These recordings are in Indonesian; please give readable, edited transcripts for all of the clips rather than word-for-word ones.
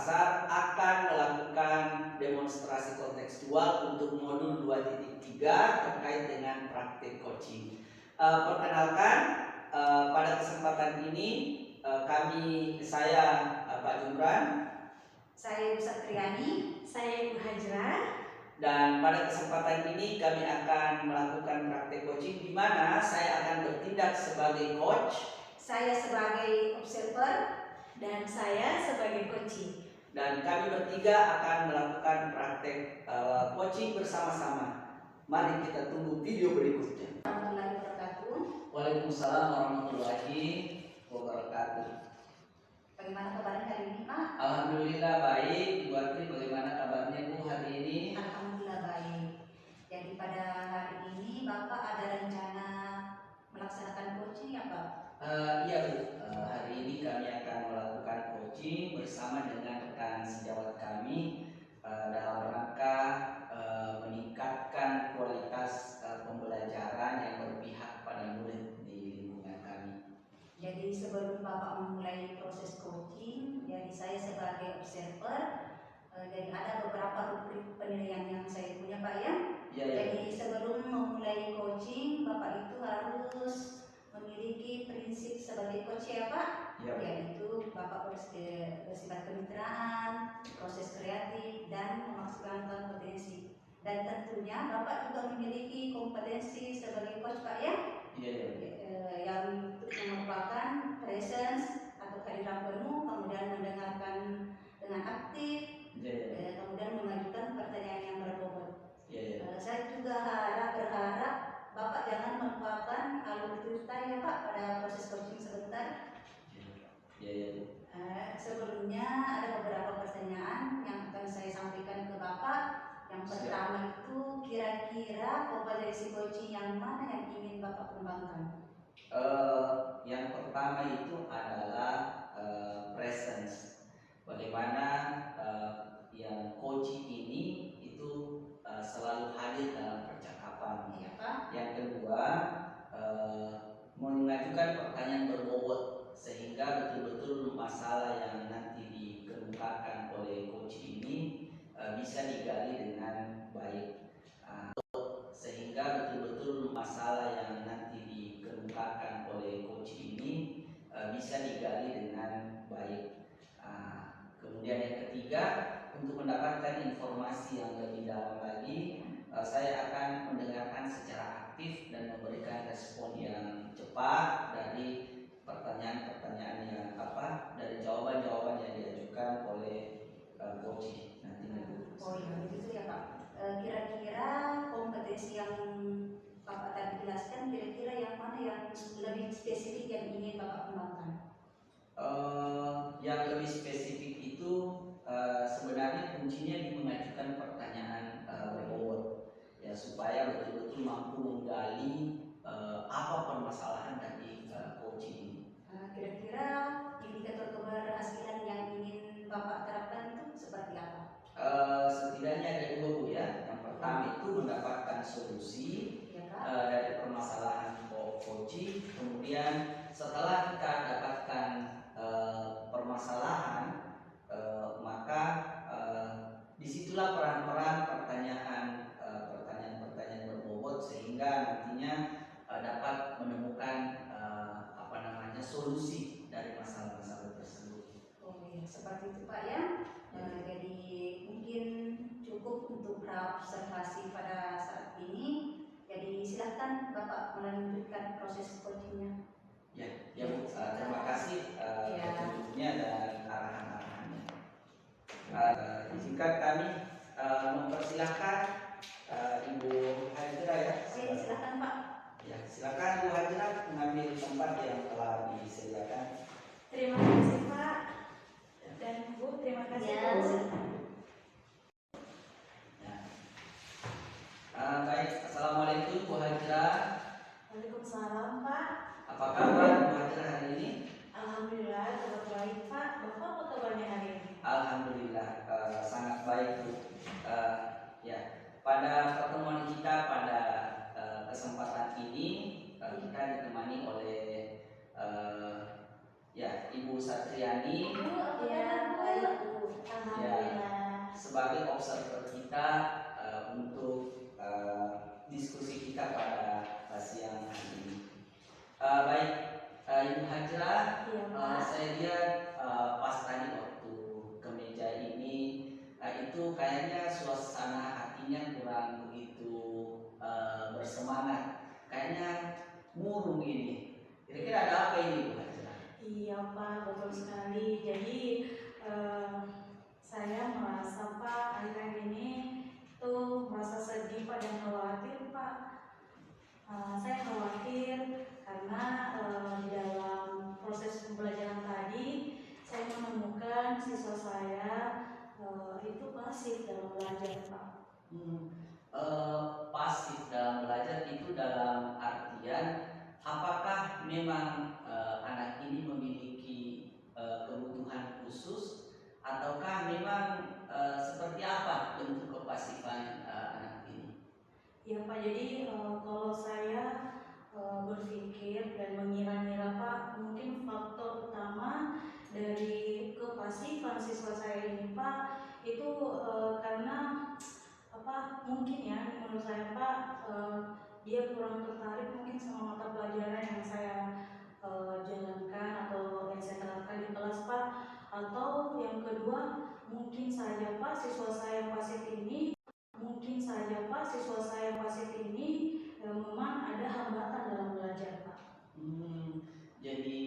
Makassar akan melakukan demonstrasi kontekstual untuk modul 2.3 terkait dengan praktik coaching. Perkenalkan, pada kesempatan ini saya Pak Jumran, saya Bu Satriani, saya Ibu Hajrah. Dan pada kesempatan ini kami akan melakukan praktik coaching di mana saya akan bertindak sebagai coach, saya sebagai observer, dan saya sebagai coaching. Dan kami bertiga akan melakukan praktek coaching bersama-sama. Mari kita tunggu video berikutnya. Warahmatullahi wabarakatuh. Waalaikumsalam warahmatullahi wabarakatuh. Bagaimana kabarnya hari ini, Pak? Alhamdulillah baik. Ibu Atri, bagaimana kabarnya Bu hari ini? Alhamdulillah baik. Jadi pada hari ini Bapak ada rencana melaksanakan coaching ya, Pak? Iya Bu, hari ini kami akan melakukan coaching bersama dengan rekan sejawat kami dalam rangka meningkatkan kualitas pembelajaran yang berpihak pada murid di lingkungan kami. Jadi sebelum Bapak memulai proses coaching, jadi saya sebagai observer, jadi ada beberapa rubrik penilaian yang saya punya, Pak ya. Ya. Jadi sebelum memulai coaching, Bapak itu harus memiliki prinsip sebagai coach ya, Pak. Ya. Yaitu Bapak bersifat kemitraan, proses kreatif, dan memaksimalkan potensi. Dan tentunya Bapak juga memiliki kompetensi sebagai coach, Pak ya. Iya. Yang merupakan presence atau kehadiran penuh, kemudian mendengarkan dengan aktif, kemudian mengajukan pertanyaan yang berbobot. Saya juga berharap Bapak jangan melupakan alur cerita ya Pak pada proses coaching sebentar. Sebelumnya ada beberapa pertanyaan yang akan saya sampaikan ke Bapak. Yang pertama itu kira-kira kompetensi coaching yang mana yang ingin Bapak kembangkan? Yang pertama itu adalah presence. Bagaimana yang coaching ini itu selalu hadir dalam percakapan. Ya, Pak. Yang kedua, mengajukan pertanyaan berbobot sehingga betul-betul masalah yang nanti dikemukakan oleh coach ini bisa digali dengan baik. Sehingga betul-betul masalah yang nanti dikemukakan oleh coach ini bisa digali dengan baik. Kemudian yang ketiga, untuk mendapatkan informasi yang lebih dalam lagi, saya akan mendengarkan secara aktif dan memberikan respon yang cepat dari pertanyaan-pertanyaan yang dari jawaban-jawaban yang diajukan oleh coach nanti. Oh iya, begitu ya Pak. Kira-kira kompetensi yang Bapak tadi jelaskan, kira-kira yang mana yang lebih spesifik yang ingin Bapak kembangkan? Yang lebih spesifik itu sebenarnya kuncinya di mengajukan pertanyaan berbobot ya, supaya betul-betul mampu menggali apa permasalahan dari coaching ini. Kira-kira indikator keberhasilan yang ingin Bapak terapkan itu seperti apa? Setidaknya ada dua Bu ya. Yang pertama itu mendapatkan solusi dari permasalahan coaching. Kemudian setelah kita dapatkan permasalahan, maka disitulah peran-peran pertanyaan-pertanyaan berbobot sehingga nantinya dapat menemukan solusi dari masalah-masalah tersebut. Oh iya, seperti itu Pak ya. Jadi mungkin cukup untuk observasi pada saat ini. Jadi silakan Bapak melanjutkan proses coachingnya. Ya Bu, terima kasih petunjuknya dan arahan-arahannya. Izinkan kami mempersilahkan Ibu Hajrah ya. Oke, silakan Pak. Ya, silakan Bu Hajrah mengambil tempat yang telah disediakan. Terima kasih Pak. Dan Bu, terima kasih Bu. Baik, assalamualaikum Bu Hajrah. Waalaikumsalam Pak. Apa kabar Bu Hajrah hari ini? Alhamdulillah, kabar baik Pak. Bapak apa kabarnya hari ini? Alhamdulillah, sangat baik Bu. Ya, pada pertemuan kita pada kesempatan ini kita ditemani oleh Ibu Satriani. Ibu, apa kabar Bu? sebagai observer kita untuk diskusi kita pada siang hari ini. Baik, Ibu Hajra, saya lihat pas tadi waktu ke meja ini itu kayaknya suasana hatinya kurang begitu bersemangat, kayaknya murung ini. Kira-kira ada apa ini, Bu Hajra? Iya Pak, betul sekali. Jadi saya merasa Pak akhir-akhir ini tuh merasa sedih Pak dan khawatir Pak. Saya khawatir karena di dalam proses pembelajaran tadi saya menemukan siswa saya itu pasif dalam belajar Pak. Pasif dalam belajar itu dalam artian apakah memang anak ini memiliki kebutuhan khusus ataukah memang seperti apa bentuk kepasifan anak ini? Ya Pak, jadi kalau saya berpikir dan mengira-ngira Pak, mungkin faktor utama dari kepasifan siswa saya ini Pak itu karena apa mungkin ya menurut saya Pak dia kurang tertarik mungkin sama mata pelajaran yang saya jalankan atau yang saya terapkan di kelas Pak, atau yang kedua mungkin saja Pak siswa saya pasif ini memang ada hambatan dalam belajar Pak. Jadi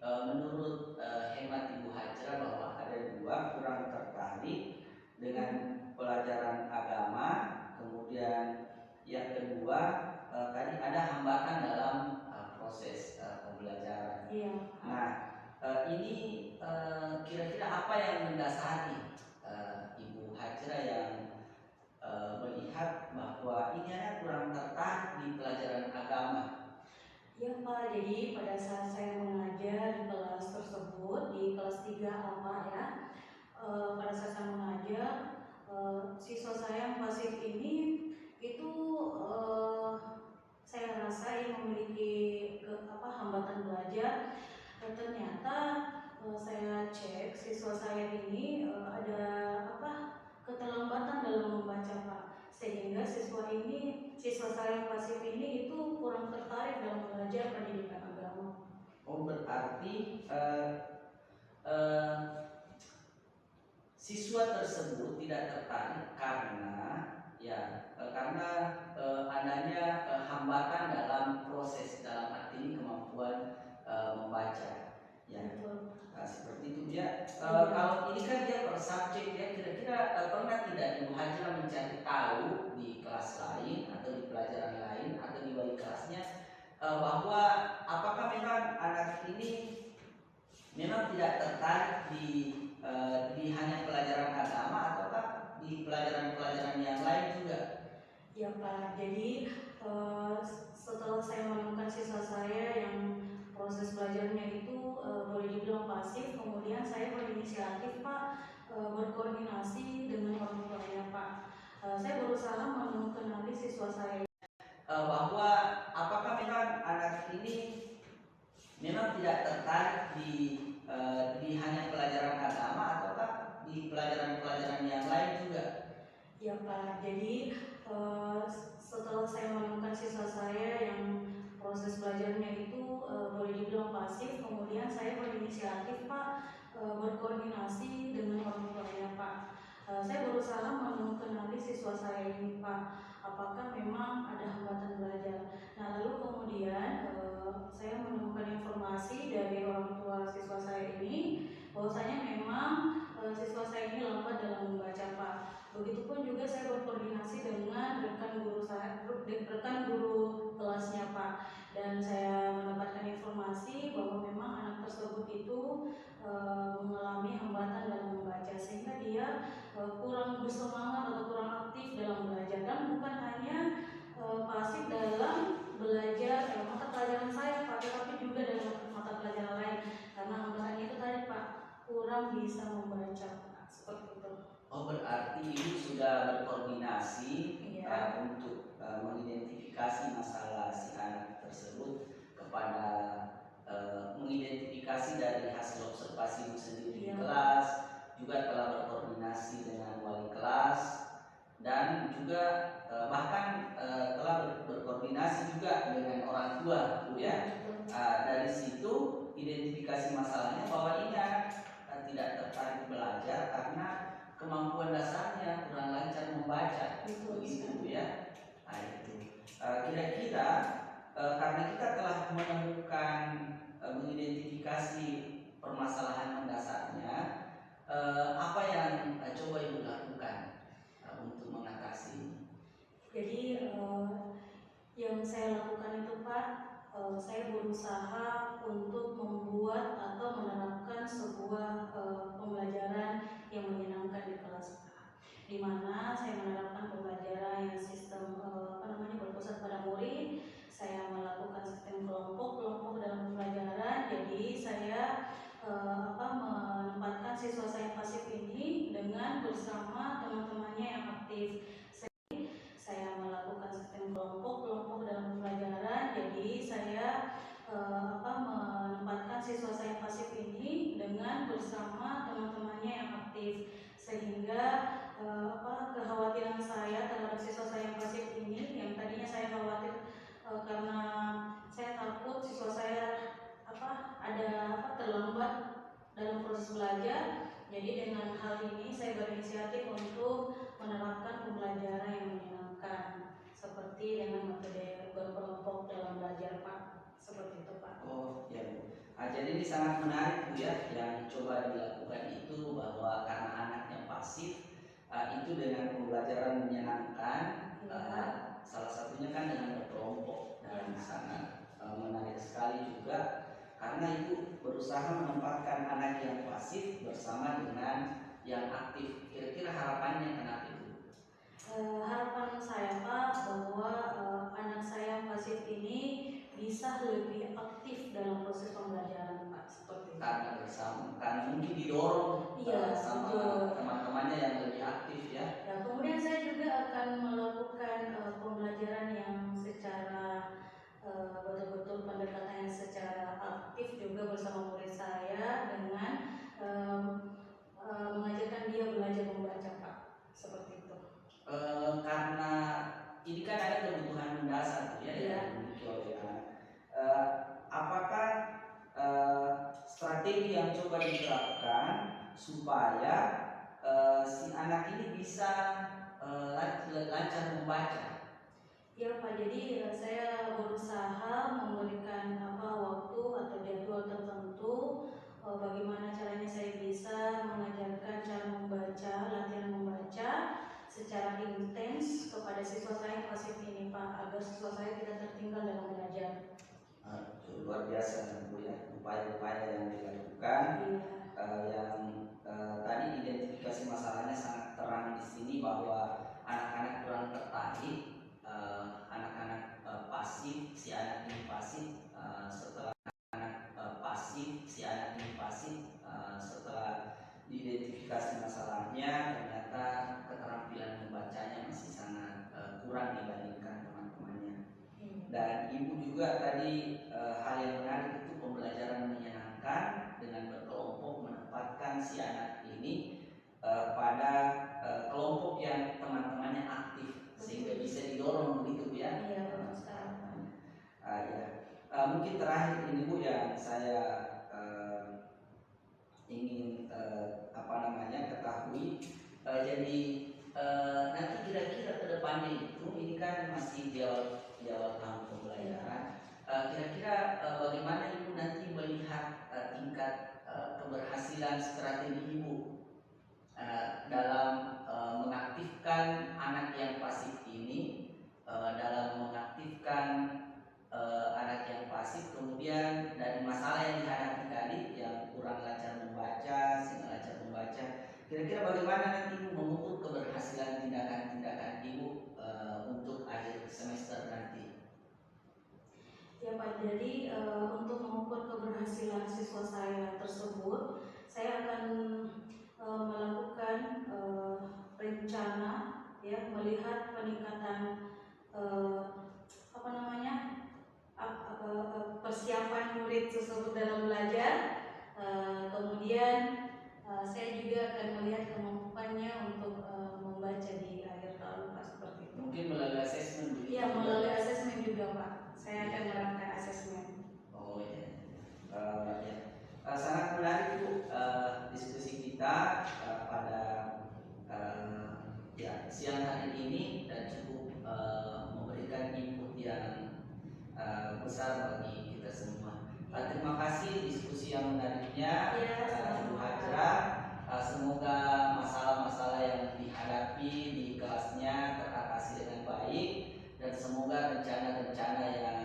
menurut hemat Ibu Hajra bahwa ada dua, kurang tertarik dengan pelajaran agama, kemudian yang kedua tadi ada hambatan dalam proses pembelajaran. Iya. Nah ini kira-kira apa yang mendasari Ibu Hajra yang melihat bahwa ini anak kurang tertarik di pelajaran agama? Ya Pak, jadi pada saat saya mengajar di kelas tersebut, di kelas 3 apa ya, pada saat saya mengajar, siswa saya yang pasif ini itu saya rasa yang memiliki hambatan belajar. Ternyata saya cek siswa saya ini ada keterlambatan dalam membaca Pak, sehingga siswa saya yang pasif ini itu kurang tertarik dalam belajar pendidikan agama. Oh, berarti siswa tersebut tidak tertarik karena adanya hambatan dalam proses, dalam arti kemampuan membaca. Ya, seperti itu ya. Kalau ini kan dia per subjek ya, kira-kira pernah tidak Ibu Hajra mencari tahu di kelas lain atau di pelajaran lain atau di wali kelasnya bahwa apakah memang anak ini memang tidak tertarik di hanya pelajaran agama ataukah di pelajaran-pelajaran yang lain juga? Ya Pak, jadi setelah saya menemukan siswa saya yang proses belajarnya itu boleh dibilang pasif, kemudian saya berinisiatif Pak berkoordinasi dengan orang tuanya Pak. Saya berusaha mengenali siswa saya bahwa apakah memang anak ini memang tidak tertarik di hanya pelajaran agama ataukah di pelajaran-pelajaran yang lain juga? Ya Pak, jadi setelah saya menemukan siswa saya yang proses belajarnya itu boleh dibilang pasif, kemudian saya berinisiatif Pak berkoordinasi dengan orang tuanya Pak. Saya berusaha mengenali siswa saya ini Pak, apakah memang ada hambatan belajar. Nah lalu kemudian saya menemukan informasi dari orang tua siswa saya ini bahwasanya memang siswa saya ini lambat dalam membaca Pak. Begitupun juga saya berkoordinasi dengan rekan guru kelasnya Pak, dan saya mendapatkan informasi bahwa memang anak tersebut itu mengalami hambatan dalam membaca, sehingga dia kurang bersemangat atau kurang aktif dalam belajar, dan bukan hanya pasif dalam belajar mata pelajaran saya Pak, tetapi juga dalam mata pelajaran lain, karena hambatan itu tadi Pak, kurang bisa membaca Pak, seperti itu. Oh, berarti Ibu sudah berkoordinasi untuk mengidentifikasi masalah si anak tersebut kepada mengidentifikasi dari hasil observasi Ibu sendiri di kelas, juga telah berkoordinasi dengan wali kelas, dan juga bahkan telah berkoordinasi juga dengan orang tua, Bu ya. Dari situ identifikasi masalahnya bahwa ini anak tidak tertarik belajar karena kemampuan dasarnya kurang lancar membaca, begitu Bu ya. Nah, itu kira-kira karena kita telah menemukan mengidentifikasi permasalahan mendasarnya, apa yang coba Ibu lakukan untuk mengatasi ini? Jadi yang saya lakukan itu Pak, saya berusaha untuk membuat atau menerapkan sebuah pembelajaran yang menyenangkan di kelas, di mana saya menerapkan pembelajaran yang sistem berpusat pada murid. Saya melakukan sistem kelompok dalam pembelajaran. Jadi saya menempatkan siswa saya pasif ini dengan bersama teman-temannya yang aktif. Saya melakukan sistem kelompok dalam pembelajaran. Jadi saya menempatkan siswa saya pasif ini dengan bersama teman-temannya yang aktif, sehingga kekhawatiran saya terhadap siswa saya pasif ini, yang tadinya saya khawatir karena saya takut siswa saya terlambat dalam proses belajar. Jadi dengan hal ini saya berinisiatif untuk menerapkan pembelajaran yang menyenangkan, seperti dengan metode berkelompok dalam belajar Pak, seperti itu Pak. Oh ya Bu. Jadi ini sangat menarik Bu ya, yang coba dilakukan itu bahwa karena anaknya pasif, itu dengan pembelajaran menyenangkan, salah satunya kan dengan berkelompok, dan sangat menarik sekali juga karena Ibu berusaha menempatkan anak yang pasif bersama dengan yang aktif. Kira-kira harapannya kenapa itu? Harapan saya Pak bahwa anak saya yang pasif ini bisa lebih aktif dalam proses pembelajaran Pak, seperti itu. Karena bersama, karena mungkin didorong sama teman-temannya yang lebih aktif ya. Ya, kemudian saya juga akan melakukan pembelajaran yang secara betul-betul pendekatannya secara aktif juga bersama murid saya dengan mengajarkan dia belajar membaca Pak, seperti itu. Karena ini kan ada kebutuhan mendasar ya, yang dimiliki oleh anak. Apakah strategi yang coba diterapkan supaya si anak ini bisa lancar membaca? Ya Pak, jadi saya berusaha memberikan waktu atau jadwal tertentu bagaimana caranya saya bisa mengajarkan cara membaca, latihan membaca secara intens kepada siswa saya pasif ini Pak, agar siswa saya tidak tertinggal dalam belajar. Luar biasa Bu ya, upaya-upaya yang dilakukan. Yang tadi identifikasi masalahnya sangat terang di sini bahwa anak-anak kurang tertarik, anak-anak pasif, si anak ini pasif. Setelah anak pasif, si anak ini pasif, setelah diidentifikasi masalahnya, ternyata keterampilan membacanya masih sangat kurang dibandingkan teman-temannya. Dan Ibu juga tadi hal yang menarik itu pembelajaran menyenangkan dengan berkelompok, menempatkan si anak ini pada kelompok yang teman-temannya aktif, sehingga bisa didorong begitu ya. Iya, betul sekali. Mungkin terakhir ini Bu yang saya ingin ketahui, jadi nanti kira-kira ke depannya itu, ini kan masih di awal tahun pembelajaran, kira-kira bagaimana Ibu nanti melihat tingkat keberhasilan strategi Ibu dalam mengaktifkan anak yang pasif ini, dalam mengaktifkan anak yang pasif, kemudian dari masalah yang dihadapi tadi yang kurang lancar membaca, sehingga lancar membaca, kira-kira bagaimana nanti Ibu mengukur keberhasilan tindakan-tindakan Ibu untuk akhir semester nanti? Ya Pak, jadi untuk mengukur keberhasilan siswa saya tersebut, saya akan melakukan rencana ya, melihat peningkatan persiapan murid tersebut dalam belajar. Kemudian saya juga akan melihat kemampuannya untuk besar bagi kita semua. Terima kasih diskusi yang menariknya, Ibu Hajra. Semoga masalah-masalah yang dihadapi di kelasnya teratasi dengan baik, dan semoga rencana-rencana yang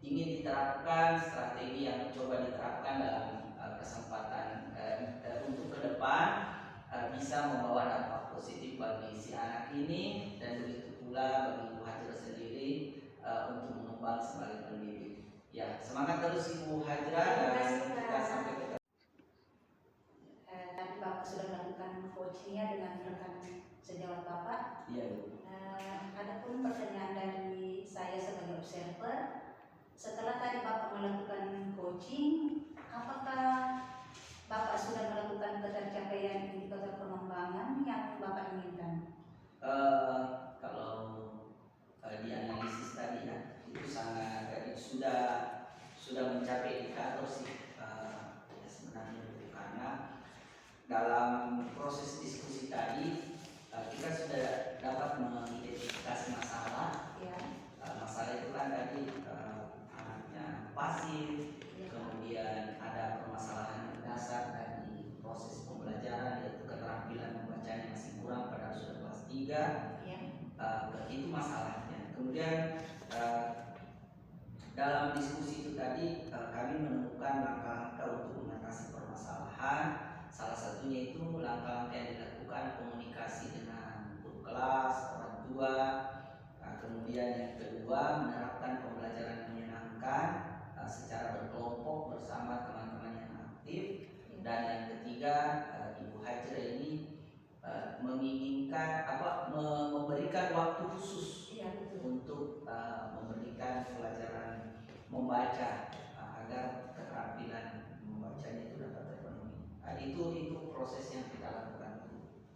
ingin diterapkan, strategi yang coba diterapkan dalam kesempatan untuk ke depan bisa membawa dampak positif bagi si anak ini, dan begitu pula bagi Ibu Hajra sendiri untuk mengembang sebagai pendidik. Ya, semangat terus Ibu Hajra, dan kita sampai ketemu. Tadi Bapak sudah melakukan coachingnya dengan rekan sejawat Bapak. Iya, Bu. Adapun pertanyaan dari saya sebagai observer, setelah tadi Bapak melakukan coaching, apakah Bapak sudah melakukan ketercapaian indikator pengembangan yang Bapak inginkan? Kalau di analisis tadi ya, itu sangat sudah mencapai indikator sih ya sebenarnya, karena dalam proses diskusi tadi kita sudah dapat mengidentifikasi masalah. Ya. Masalah itu kan tadi anaknya pasif, kemudian ada permasalahan mendasar dari proses pembelajaran, yaitu keterampilan membacanya masih kurang padahal sudah kelas 3. Itu masalahnya. Kemudian dalam diskusi itu tadi kami menemukan langkah-langkah untuk mengatasi permasalahan. Salah satunya itu langkah-langkah yang dilakukan komunikasi dengan guru kelas, orang tua. Kemudian yang kedua, menerapkan pembelajaran yang menyenangkan secara berkelompok bersama teman-teman yang aktif. Dan yang ketiga, Ibu Hajra ini menginginkan memberikan waktu khusus untuk memberikan pelajaran membaca agar keterampilan membacanya itu dapat terpenuhi. Itu proses yang kita lakukan.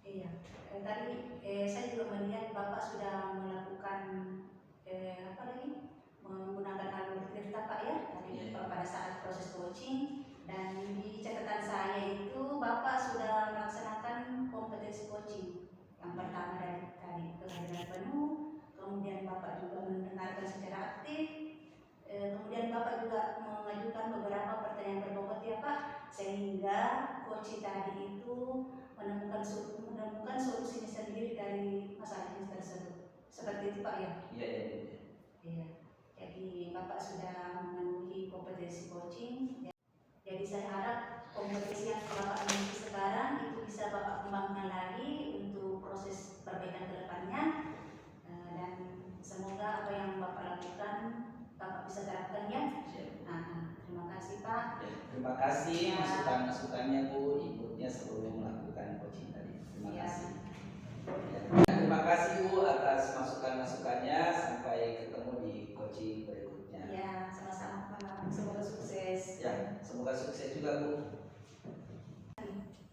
Iya. Tadi saya juga melihat Bapak sudah melakukan menggunakan alur cerita Pak ya tadi pada saat proses coaching, dan di catatan saya itu Bapak sudah melaksanakan kompetensi coaching. Yang pertama dari tadi kehadiran penuh, kemudian Bapak juga mendengarkan secara aktif, kemudian Bapak juga mengajukan beberapa pertanyaan berbobot ya Pak, sehingga coaching tadi itu menemukan solusinya sendiri dari masalah ini tersebut. Seperti itu Pak ya? Iya. Jadi Bapak sudah memenuhi kompetensi coaching. Jadi saya harap kompetensi yang Bapak miliki sekarang itu bisa Bapak kembangkan lagi untuk proses perbaikan ke depannya, dan semoga apa yang Bapak lakukan Bapak bisa terapkan ya. Terima kasih Pak. Terima kasih masukan-masukannya Bu, inputnya sebelum melakukan coaching tadi. Terima kasih. Terima kasih Bu atas masukan-masukannya. Sampai ketemu di coaching berikutnya. Ya, sama-sama Pak. Semoga sukses. Ya, semoga sukses juga Bu.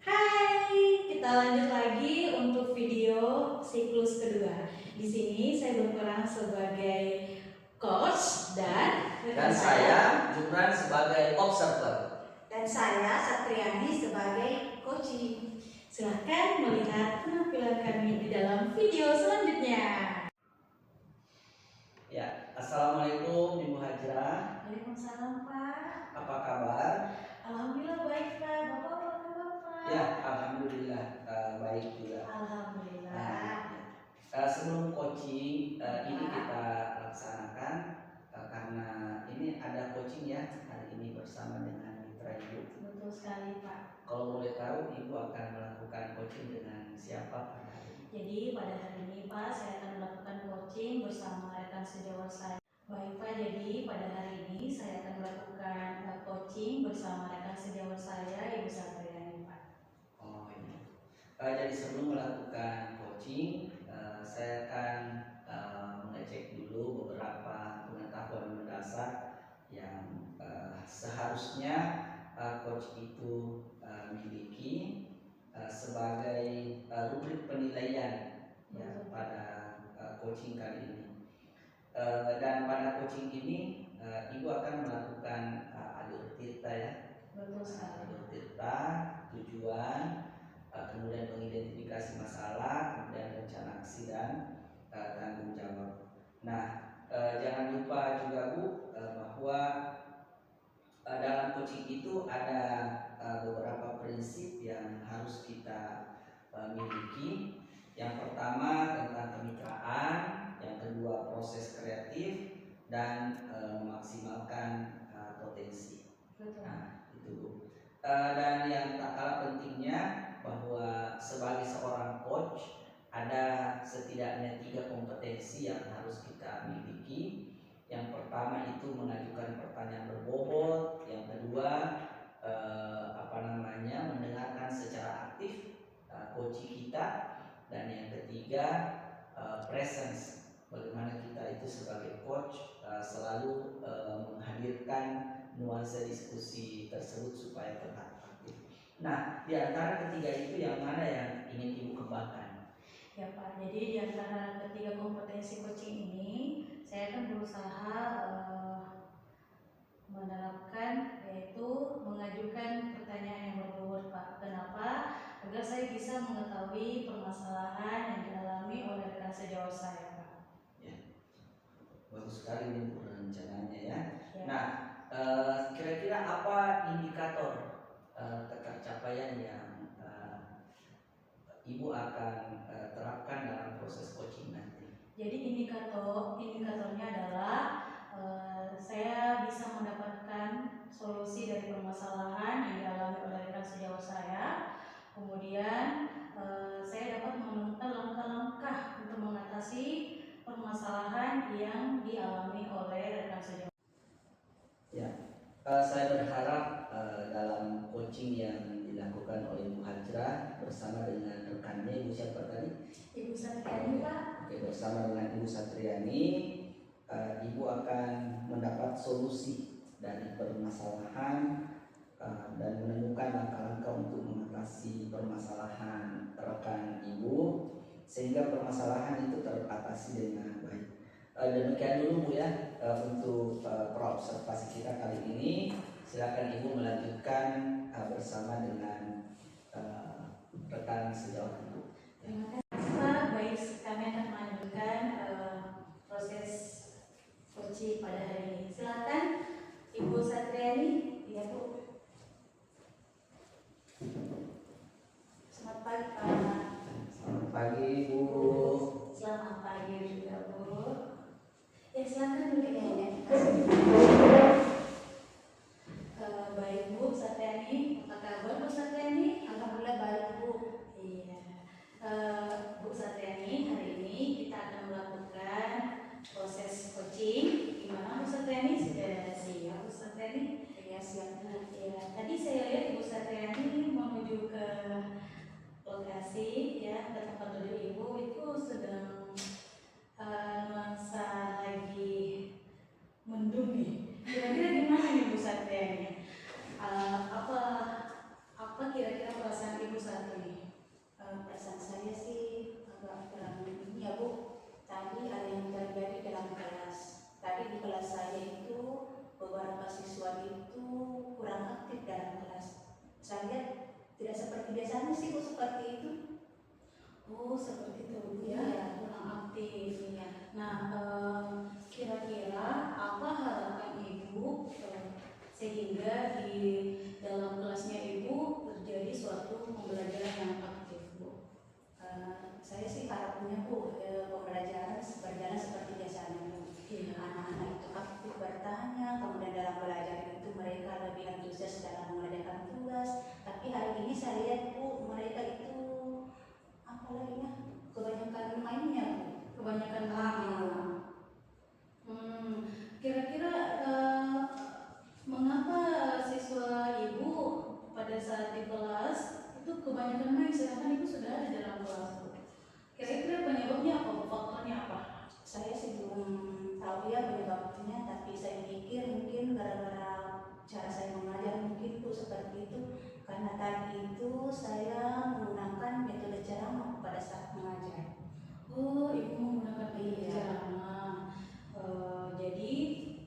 Hai, kita lanjut lagi untuk video siklus kedua. Di sini saya berperan sebagai coach dan saya Jumran sebagai observer. Dan saya Satriani sebagai coaching. Silahkan melihat penampilan kami di dalam video selanjutnya. Ya, Assalamualaikum Ibu Hajra. Waalaikumsalam Pak. Apa kabar? Alhamdulillah baik Pak. Bapak apa kabar Pak? Ya, alhamdulillah baik juga. Alhamdulillah. Sebelum coaching ini kita laksanakan karena ini ada coaching ya hari ini bersama dengan mitra Ibu. Betul sekali Pak. Kalau boleh tahu Ibu akan melakukan coaching dengan siapa pada hari ini? Jadi pada hari ini Pak saya akan melakukan coaching bersama rekan sejawat saya. Baik Pak, jadi pada hari ini saya akan melakukan coaching bersama rekan sejawat saya Ibu Satriani Pak. Oh iya. Jadi sebelum melakukan coaching saya akan mengecek dulu beberapa pengetahuan mendasar yang seharusnya coach itu miliki sebagai rubrik penilaian ya pada coaching kali ini. Dan pada coaching ini Ibu akan melakukan alur tirta ya. Betul sekali. Alur tirta, tujuan, kemudian mengidentifikasi masalah, kemudian rencana aksi dan tanggung jawab. Nah, jangan lupa miliki. Yang pertama tentang kemitraan, yang kedua proses kreatif, dan memaksimalkan potensi. Nah, itu. Dan yang tak kalah pentingnya bahwa sebagai seorang coach ada setidaknya 3 kompetensi yang harus kita miliki. Yang pertama itu mengajukan pertanyaan berbobot, yang kedua mendengarkan secara aktif coaching kita, dan yang ketiga presence, bagaimana kita itu sebagai coach selalu menghadirkan nuansa diskusi tersebut supaya tetap aktif. Nah, di antara ketiga itu yang mana yang ingin Ibu kembangkan? Ya Pak, jadi di antara ketiga kompetensi coaching ini saya akan berusaha menerapkan, yaitu mengajukan pertanyaan yang berbobot Pak. Kenapa? Agar saya bisa mengetahui permasalahan yang dialami oleh rekan sejawat saya Pak. Ya, bagus sekali ini rencananya ya. Ya. Nah, kira-kira apa indikator tercapaian yang Ibu akan terapkan dalam proses coaching nanti? Jadi indikatornya adalah saya bisa mendapatkan solusi dari permasalahan yang dialami oleh rekan sejawat saya. Kemudian saya dapat menemukan langkah-langkah untuk mengatasi permasalahan yang dialami oleh rekan sejawat. Ya, saya berharap dalam coaching yang dilakukan oleh Ibu Hajrah bersama dengan rekannya Ibu siapa tadi? Ibu Satriani Pak. Oke, bersama dengan Ibu Satriani, Ibu akan mendapat solusi dari permasalahan dan menemukan langkah-langkah untuk mengatasi permasalahan rekan Ibu sehingga permasalahan itu teratasi dengan baik. Demikian dulu Bu ya untuk praobservasi kita kali ini. Silakan Ibu melanjutkan bersama dengan rekan sejawat Ibu. Terima kasih Pak. Baik, kami akan melanjutkan proses coaching pada hari ini. Silakan Ibu Satriani. Ya Bu. Selamat pagi Pak. Selamat pagi Bu. Selamat pagi juga Bu. Ya silakan dulu ya. Baik Bu Satriani, apa kabar Bu Satriani? Alhamdulillah baik Bu. Iya. Bu Satriani, hari ini kita akan melakukan proses coaching. Gimana Bu Satriani? Sudah siap Bu Satriani? Ya siap Bu. Ya, tadi saya lihat Ibu Satriani menuju ke lokasi ya, ke tempat duduk Ibu itu sedang nuansa lagi mendung nih. Kira-kira gimana nih Bu Satriani? Apa kira-kira perasaan Ibu saat ini? Perasaan saya sih agak kurang ini ya Bu. Tadi ada yang terjadi dalam kelas. Tadi di kelas saya itu beberapa siswa itu kurang aktif dalam kelas. Saya lihat tidak seperti biasanya sih Bu, seperti itu. Oh seperti itu Bu ya, kurang aktif. Iya. Nah kira-kira apa harapan Ibu sehingga di dalam kelasnya Ibu terjadi suatu pembelajaran yang aktif Bu? Saya sih harapannya Bu, pembelajaran berjalan seperti biasanya Bu. Iya. Anak-anak itu aktif bertanya, kemudian dalam belajar itu mereka lebih antusias dalam mengerjakan tugas. Tapi hari ini saya lihat Bu, mereka itu apa lagi ya? Kebanyakan mainnya Bu. Kebanyakan mainnya. Kira-kira mengapa siswa Ibu pada saat di kelas itu kebanyakan main sedangkan Ibu sudah ada dalam kelas Bu? Kira-kira penyebabnya apa? Faktornya apa? Saya sih belum tahu ya penyebabnya, tapi saya pikir mungkin gara-gara cara saya mengajar mungkin Bu seperti itu. Karena tadi itu saya menggunakan metode ceramah pada saat mengajar. Oh, Ibu menggunakan metode Iya. ceramah. Jadi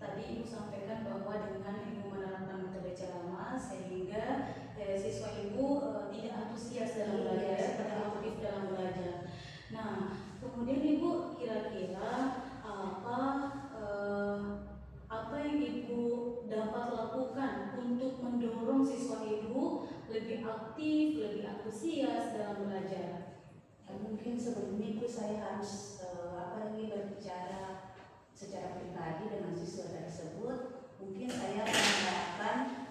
tadi Ibu sampaikan bahwa dengan Ibu menerapkan metode ceramah sehingga siswa Ibu tidak antusias dalam belajar, tidak aktif dalam belajar. Nah, kemudian Ibu kira-kira apa yang Ibu dapat lakukan untuk mendorong siswa Ibu lebih aktif, lebih antusias dalam belajar? mungkin sebelumnya itu saya harus berbicara secara pribadi dengan siswa tersebut. Mungkin saya mengharapkan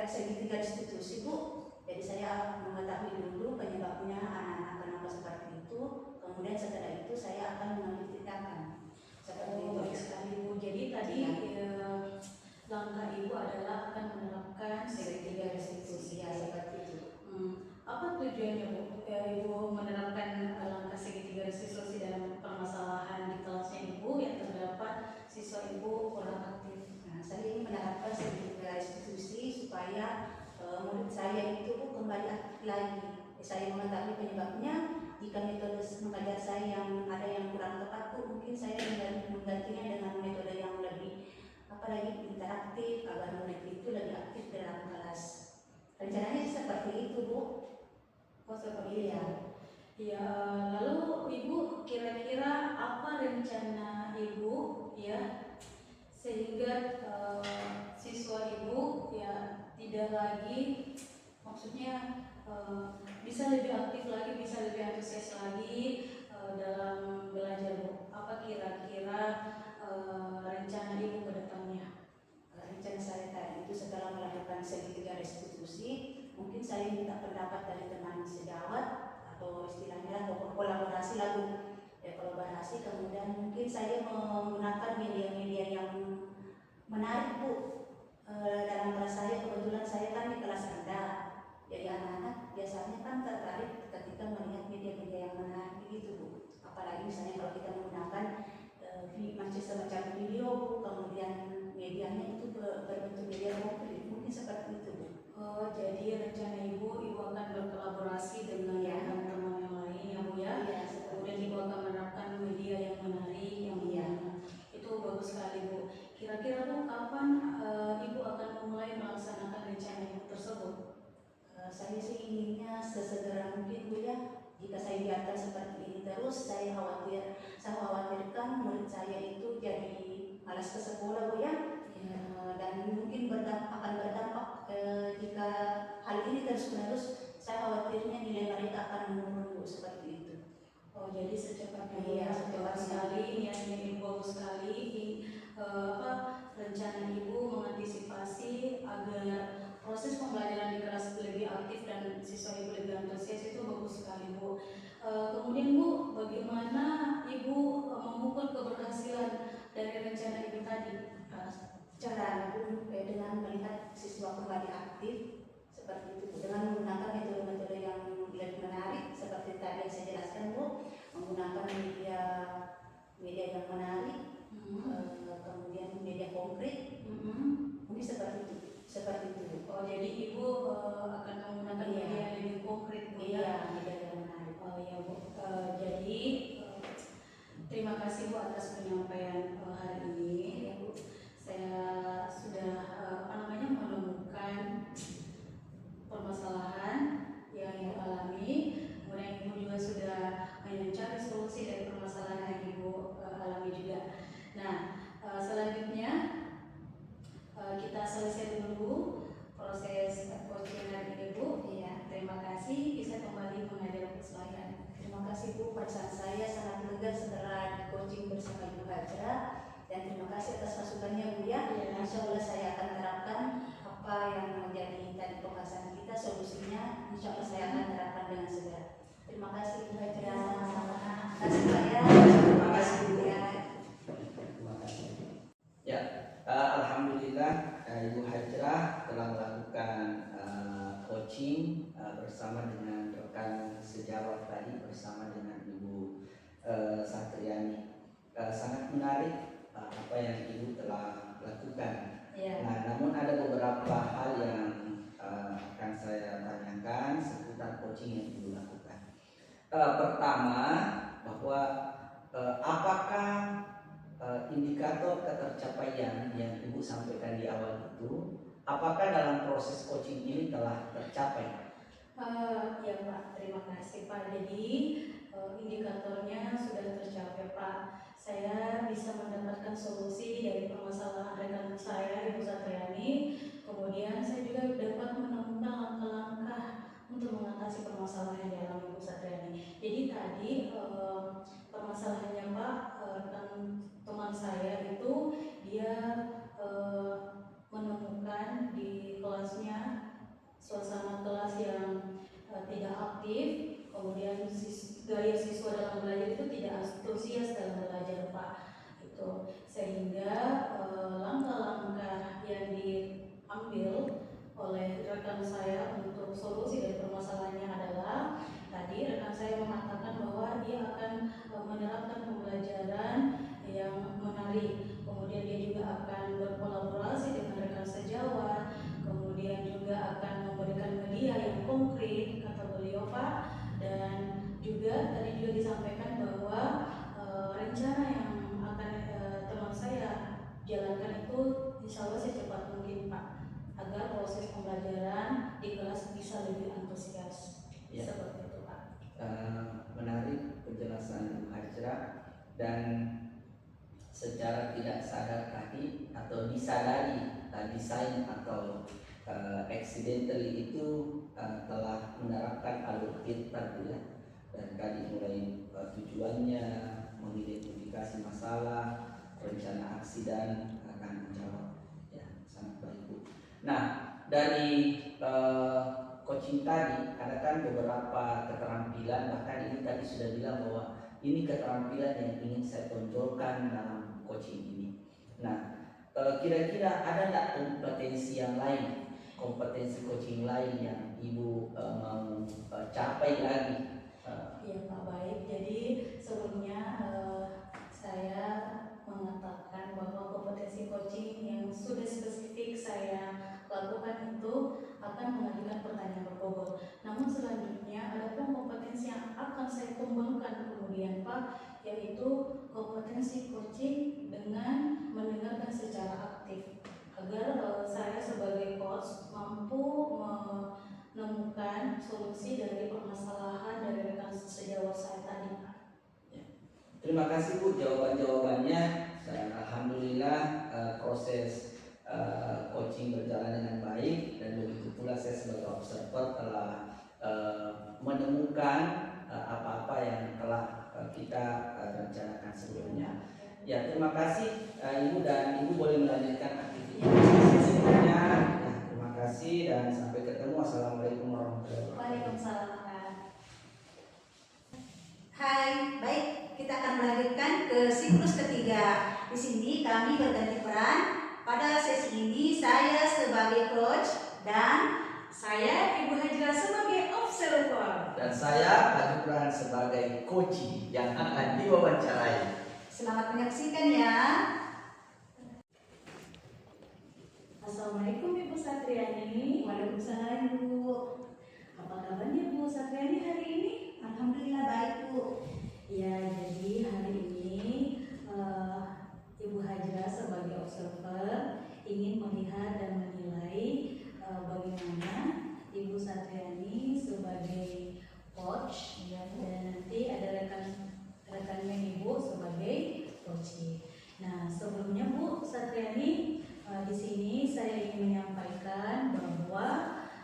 segitiga institusi Bu. Jadi saya mengetahui dulu penyebabnya anak-anak kenapa seperti itu. Kemudian setelah itu saya akan mengambil tindakan. Seperti itu. Baik sekali Bu. Jadi tadi langkah Ibu adalah akan menerapkan segitiga institusi ya seperti itu. Apa tujuannya Bu? Ibu menerapkan langkah segitiga restitusi dalam permasalahan di kelasnya Ibu yang terdapat siswa Ibu kurang aktif. Nah, saya ingin menerapkan segitiga restitusi supaya murid saya itu kembali aktif lagi. Saya mengetahui penyebabnya. Jika metode mengajar saya yang ada yang kurang tepat tuh, mungkin saya menggantinya dengan metode yang lebih interaktif agar murid itu lebih aktif dalam kelas. Rencananya seperti itu Bu. Oh seperti itu. Ya, lalu Ibu kira-kira apa rencana Ibu ya sehingga siswa Ibu ya tidak lagi, maksudnya bisa lebih aktif lagi, bisa lebih antusias lagi dalam belajar Bu. Apa kira-kira rencana Ibu ke depannya? Rencana saya tadi itu setelah melakukan segitiga restitusi, mungkin saya minta pendapat dari teman sejawat atau istilahnya kolaborasi lagu kolaborasi. Kemudian mungkin saya menggunakan media-media yang menarik Bu. Dalam kelas saya kebetulan saya kan di kelas rendah, jadi anak-anak biasanya kan tertarik ketika melihat media-media yang menarik gitu Bu. Apalagi misalnya kalau kita menggunakan masih semacam video Bu, kemudian medianya itu berbentuk media konkret, mungkin seperti itu Bu. Oh, jadi rencana Ibu akan berkolaborasi dengan teman-teman yang lain ya Bu ya. Iya, kemudian Ibu akan menerapkan media yang menarik, yang itu bagus sekali Bu. Kira-kira Bu kapan Ibu akan memulai melaksanakan rencana Ibu tersebut? Saya sih inginnya sesegera mungkin Bu ya. Jika saya biarkan seperti ini terus, saya khawatirkan murid saya itu jadi malas ke sekolah Bu ya. Dan mungkin akan berdampak jika hal ini terus-menerus, saya khawatirnya nilai mereka akan menurun Bu, seperti itu. Oh, jadi secepatnya Iya, secepatnya sekali, niatnya Ibu bagus sekali. Rencana Ibu mengantisipasi agar proses pembelajaran di kelas lebih aktif dan siswa Ibu lebih antusias, itu bagus sekali Bu. Kemudian Bu, bagaimana Ibu mengukur keberhasilan dari rencana Ibu tadi? Cara dengan melihat siswa kembali aktif seperti itu, dengan menggunakan metode-metode yang lebih menarik seperti tadi yang saya jelaskan Bu, menggunakan media yang menarik, kemudian media konkret, mungkin seperti itu. Oh, jadi Ibu akan menggunakan media yang lebih konkret Bu ya? Media yang menarik. Oh ya Bu, jadi terima kasih Bu atas penyampaian hari ini. Ya Bu. Saya sudah menemukan permasalahan yang Ibu alami, kemudian Ibu juga sudah mencari solusi dari permasalahan yang Ibu alami juga. Nah, selanjutnya kita selesai dulu proses coaching hari ini Bu. Iya. Terima kasih, bisa kembali mengajar selain. Terima kasih Bu, perasaan saya sangat lega setelah di coaching bersama Ibu Hajra. Dan terima kasih atas masukannya Bu ya. Insya Allah saya akan terapkan apa yang menjadi tadi pembahasan kita, solusinya insya Allah saya akan terapkan dengan segera. Terima kasih Bu Hajra. Terima kasih Pak ya. Terima kasih Bu. Ya. Terima kasih. Ya, alhamdulillah Ibu Hajrah telah melakukan coaching bersama dengan rekan sejawat tadi, bersama dengan Ibu Satriani. Sangat menarik apa yang Ibu telah lakukan. Ya. Nah, namun ada beberapa hal yang akan saya tanyakan seputar coaching yang Ibu lakukan. Pertama, bahwa apakah indikator ketercapaian yang Ibu sampaikan di awal itu, apakah dalam proses coaching ini telah tercapai? Ya Pak, terima kasih Pak. Jadi indikatornya sudah tercapai Pak. Saya bisa mendapatkan solusi dari permasalahan rekan saya Ibu Satriani. Kemudian saya juga dapat menemukan langkah-langkah untuk mengatasi permasalahan yang dialami Bu Satriani. Jadi tadi permasalahannya Pak, teman saya itu dia menemukan di kelasnya suasana kelas yang tidak aktif, kemudian gaya siswa dalam belajar itu tidak antusias dalam belajar Pak. Itu sehingga langkah-langkah yang diambil oleh rekan saya untuk solusi dari permasalahannya adalah tadi rekan saya mengatakan bahwa dia akan menerapkan pembelajaran yang menarik, kemudian dia juga akan berkolaborasi dengan rekan sejawat, kemudian juga akan memberikan media yang konkret kata beliau Pak, dan juga tadi juga disampaikan bahwa rencana yang akan teman saya jalankan itu insya Allah secepat mungkin Pak, agar proses pembelajaran di kelas bisa lebih antusias. Ya. Seperti itu Pak. Menarik penjelasan Bu Hajra, dan secara tidak sadar tadi atau disadari desain atau accidentally itu telah menerapkan alur filter ya, dan tadi mulai tujuannya, mengidentifikasi masalah, rencana aksi, dan akan menjawab. Ya, sangat baik Bu. Nah, dari coaching tadi ada kan beberapa keterampilan, bahkan ini tadi sudah bilang bahwa ini keterampilan yang ingin saya tonjolkan dalam coaching ini. Nah, kira-kira ada nggak kompetensi yang lain, kompetensi coaching lain yang Ibu mau capai lagi? Iya Pak, baik. Jadi sebelumnya saya mengatakan bahwa kompetensi coaching yang sudah spesifik saya lakukan itu akan mengajukan pertanyaan berbobot. Namun selanjutnya ada pun kompetensi yang akan saya kembangkan kemudian Pak, yaitu kompetensi coaching dengan mendengarkan secara aktif, agar saya sebagai coach mampu menemukan solusi dari permasalahan dari rekan sejawat saya tadi Pak. Terima kasih Bu jawaban-jawabannya. Alhamdulillah proses coaching berjalan dengan baik, dan begitu pula saya sebagai observer telah menemukan apa-apa yang telah kita rencanakan sebelumnya. Ya, terima kasih Ibu, dan Ibu boleh melanjutkan aktivitas selanjutnya. Ya, terima kasih dan sampai ketemu. Assalamualaikum warahmatullahi wabarakatuh. Waalaikumsalam. Hai, baik, kita akan melanjutkan ke siklus ketiga. Di sini kami berganti peran. Pada sesi ini saya sebagai coach dan saya Ibu Hajra sebagai observer. Dan saya Pak Jupran sebagai coaching yang akan diwawancarai. Selamat menyaksikan ya. Assalamualaikum Ibu Satriani. Waalaikumsalam Bu. Apa kabarnya Bu Satriani hari ini? Alhamdulillah baik Bu. Ya, jadi hari ini Ibu Hajra sebagai observer ingin melihat dan menilai bagaimana Ibu Satriani sebagai coach ya, dan nanti ada rekannya Ibu sebagai coach. Nah, sebelumnya Bu Satriani, di sini saya ingin menyampaikan bahwa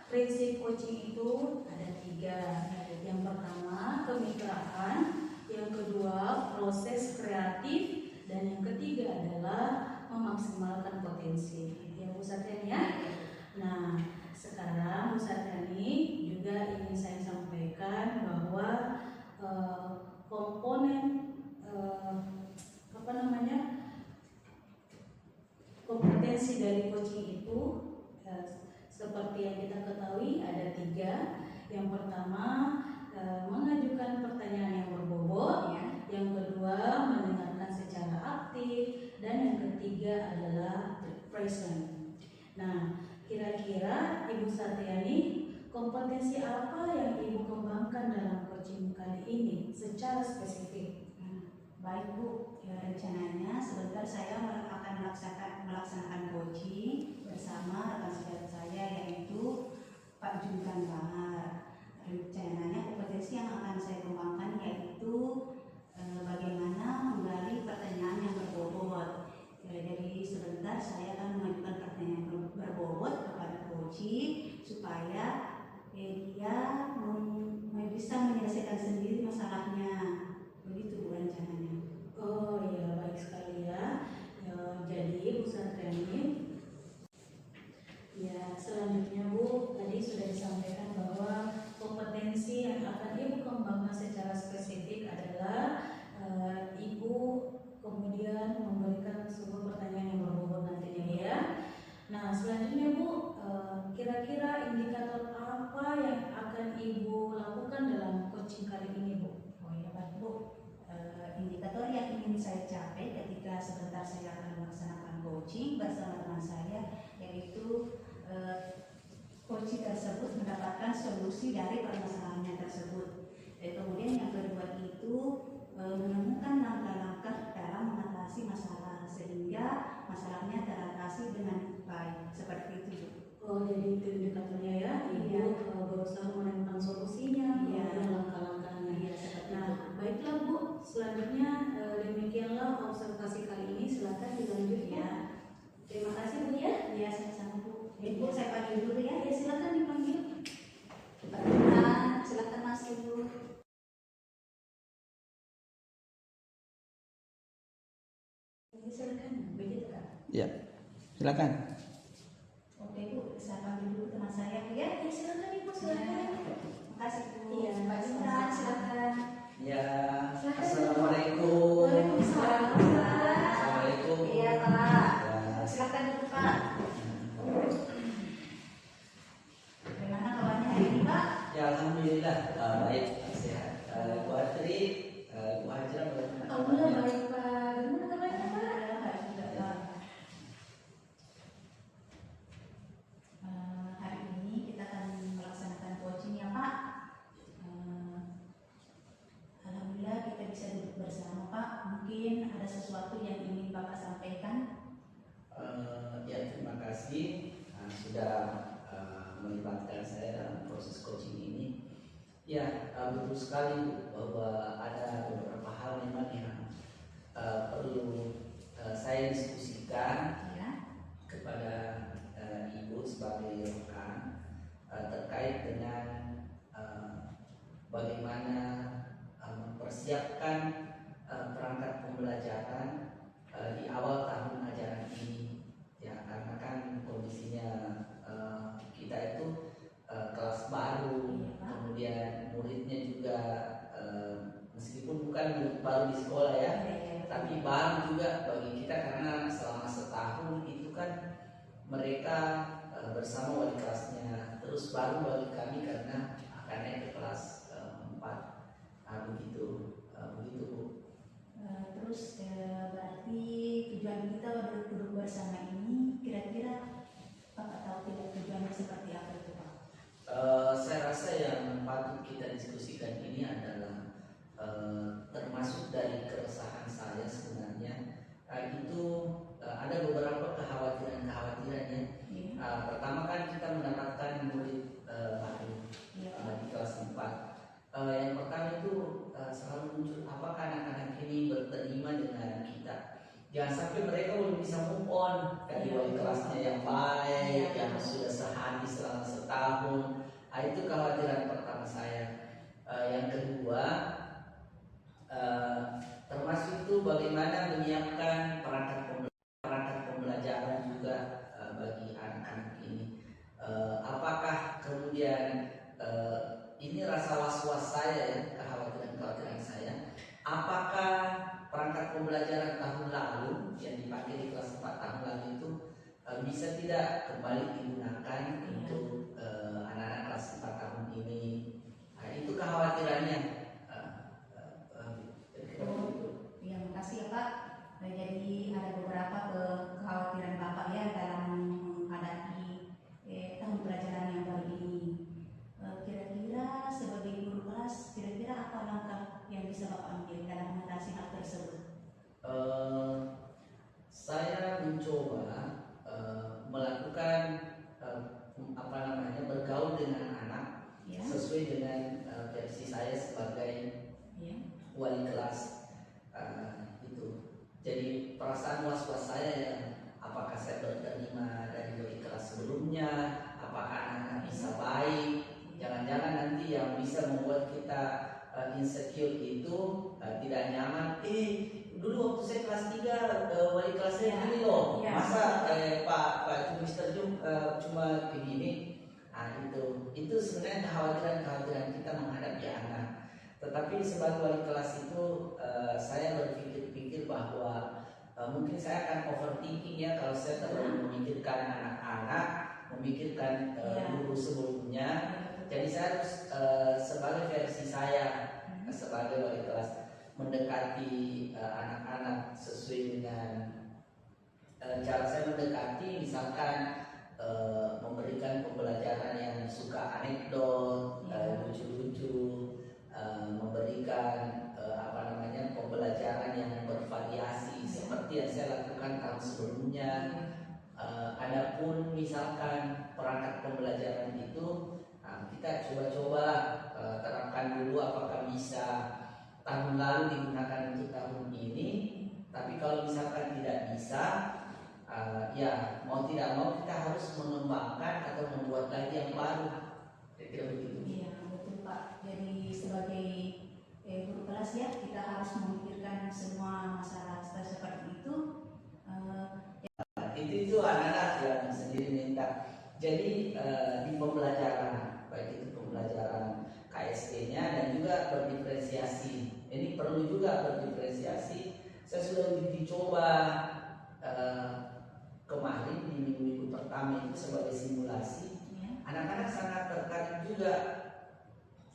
prinsip coaching itu ada 3. Yang pertama kemitraan, yang kedua proses kreatif, dan yang ketiga adalah memaksimalkan potensi. Ya Bu Satriani ya. Nah, sekarang Bu Satriani juga ingin saya sampaikan bahwa komponen kompetensi dari coaching itu seperti yang kita ketahui ada 3. Yang pertama mengajukan pertanyaan yang berbobot, ya. Yang kedua mendengarkan secara aktif, dan yang ketiga adalah present. Nah, kira-kira Ibu Satriani kompetensi apa yang Ibu kembangkan dalam coaching kali ini secara spesifik? Baik Bu, ya, rencananya sebentar saya akan melaksanakan coaching bersama rekan sejawat saya yaitu Pak Jumkan Bahar. Rencananya kompetensi yang akan saya kembangkan yaitu bagaimana menggali pertanyaan yang berbobot. Jadi sebentar saya akan mengajukan pertanyaan berbobot kepada coaching supaya dia spesifik adalah ibu kemudian memberikan sebuah pertanyaan yang berbobot nantinya ya. Nah selanjutnya Bu, kira-kira indikator apa yang akan ibu lakukan dalam coaching kali ini Bu? Oh ya Pak Bu, indikator yang ingin saya capai ketika sebentar saya akan melaksanakan coaching bersama teman saya, yaitu coaching tersebut mendapatkan solusi dari permasalahannya tersebut. Kemudian yang kedua itu menemukan langkah-langkah dalam mengatasi masalah sehingga masalahnya teratasi dengan baik, seperti itu. Oh jadi itu indikatornya ya, ibu berusaha menemukan solusinya, kemudian langkah-langkahnya. Iya, seperti Nah itu. baiklah Bu, selanjutnya demikianlah observasi kali ini, silakan dilanjut ya. Terima kasih Bu ya. Iya, sama-sama Bu. Ibu saya panggil dulu ya. Ya silakan dipanggil. Perkenalkan, silakan Mas Ibu. Silakan, begitu Kak. Ya, silakan. Oke Bu, saya panggil dulu teman saya ya. Ya silakan Ibu, silakan. Terima kasih Bu. Iya, Pak Indra, silakan. Ya, Silakan. assalamualaikum. Waalaikumsalam. Assalamualaikum. Iya Pak. Ya. Silakan dulu Pak. Bagaimana kabarnya hari ini Pak? Ya, alhamdulillah baik, sehat. Bu Atri, Bu Hajra, bagaimana Alhamdulillah kabarnya? baik Pak. Gimana kabarnya Pak? Alhamdulillah juga Pak. Hari ini kita akan melaksanakan coaching ya Pak. Alhamdulillah kita bisa duduk bersama Pak. Mungkin ada sesuatu yang ingin Bapak sampaikan. Ya, terima kasih sudah melibatkan saya dalam proses coaching ini. Ya, betul sekali Bu, bahwa ada beberapa hal memang yang perlu saya diskusikan Ya. kepada Ibu sebagai rekan terkait dengan bagaimana mempersiapkan perangkat pembelajaran di awal tahun ajaran ini. Ya, karena kan kondisinya kita itu kelas baru, Iya, Pak. kemudian muridnya juga meskipun bukan murid baru di sekolah ya, tapi baru juga bagi kita karena selama setahun itu kan mereka bersama wali kelasnya, terus baru bagi kami karena akan naik ke kelas 4. Begitu Bu. Terus berarti tujuan kita duduk bersama ini kira-kira Bapak tahu tidak tujuannya seperti apa itu Pak? Saya rasa yang patut kita diskusikan ini adalah termasuk dari keresahan saya sebenarnya itu ada beberapa kekhawatiran ya. Pertama kan kita mendapatkan murid baru di kelas 4. Yang pertama itu selalu muncul apakah anak-anak ini berterima dengan kita. Jangan sampai mereka belum bisa move on dari wali kelasnya yang baik, yang sudah sehati selama setahun. Itu kekhawatiran pertama saya. Yang kedua, termasuk itu bagaimana menyiapkan perangkat pembelajaran juga bagi anak-anak ini. Apakah kemudian ini rasa was-was saya ya, kekhawatiran saya. Apakah perangkat pembelajaran tahun lalu yang dipakai di kelas 4 tahun lalu itu bisa tidak kembali digunakan untuk anak-anak kelas 4 tahun ini? Itu kekhawatirannya. Ya, makasih ya Pak. Jadi ada beberapa kekhawatiran Bapak ya dalam menghadapi tahun pelajaran yang baru ini. Kira-kira sebagai guru kelas, kira-kira apa langkah yang bisa Bapak ambil dalam mengatasi hal tersebut? Saya mencoba melakukan bergaul dengan anak sesuai dengan versi saya sebagai wali kelas. Itu jadi perasaan was-was saya yang apakah saya berterima dari wali kelas sebelumnya, apakah anak-anak bisa baik, jangan-jangan nanti yang bisa membuat kita insecure itu tidak nyaman. Dulu waktu saya kelas 3 wali kelasnya gini loh, masa Pak Mr. Jum cuma begini. Itu sebenarnya kekhawatiran kita menghadapi anak. Tetapi sebagai wali kelas itu saya berpikir bahwa mungkin saya akan overthinking ya kalau saya terlalu memikirkan anak-anak, memikirkan guru sebelumnya. Jadi saya harus sebagai versi saya sebagai wali kelas mendekati anak-anak sesuai dengan cara saya mendekati, misalkan memberikan pembelajaran yang suka anekdot, lucu-lucu, memberikan pembelajaran yang bervariasi seperti yang saya lakukan tahun sebelumnya. Adapun misalkan perangkat pembelajaran itu kita coba-coba terapkan dulu apakah bisa tahun lalu digunakan untuk tahun ini. Tapi kalau misalkan tidak bisa, ya mau tidak mau kita harus mengembangkan atau membuat lagi yang baru. Kira-kira begitu. Iya betul Pak. Jadi sebagai guru kelas ya kita harus memikirkan semua masalah seperti itu. Itu anak-anak yang sendiri minta. Jadi di pembelajaran, baik itu pembelajaran KST-nya dan juga berdiferensiasi. Ini perlu juga berdiferensiasi. Saya sudah dicoba kemarin di minggu-minggu pertama itu sebagai simulasi. Anak-anak sangat tertarik juga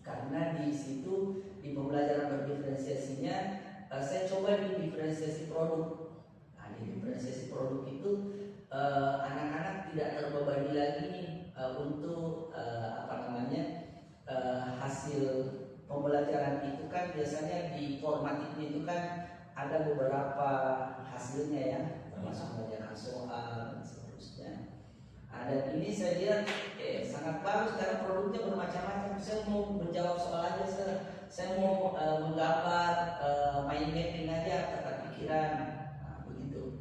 karena di situ di pembelajaran berdiferensiasinya saya coba di diferensiasi produk. Nah, di diferensiasi produk itu anak-anak tidak terbebani lagi untuk hasil pembelajaran itu kan biasanya di formatifnya itu kan ada beberapa hasilnya ya, termasuk mengerjakan soal dan seterusnya. Dan ini saya lihat sangat bagus karena produknya bermacam-macam. Saya mau menjawab soal aja, saya mau menggambar, main mapping aja tata pikiran, begitu.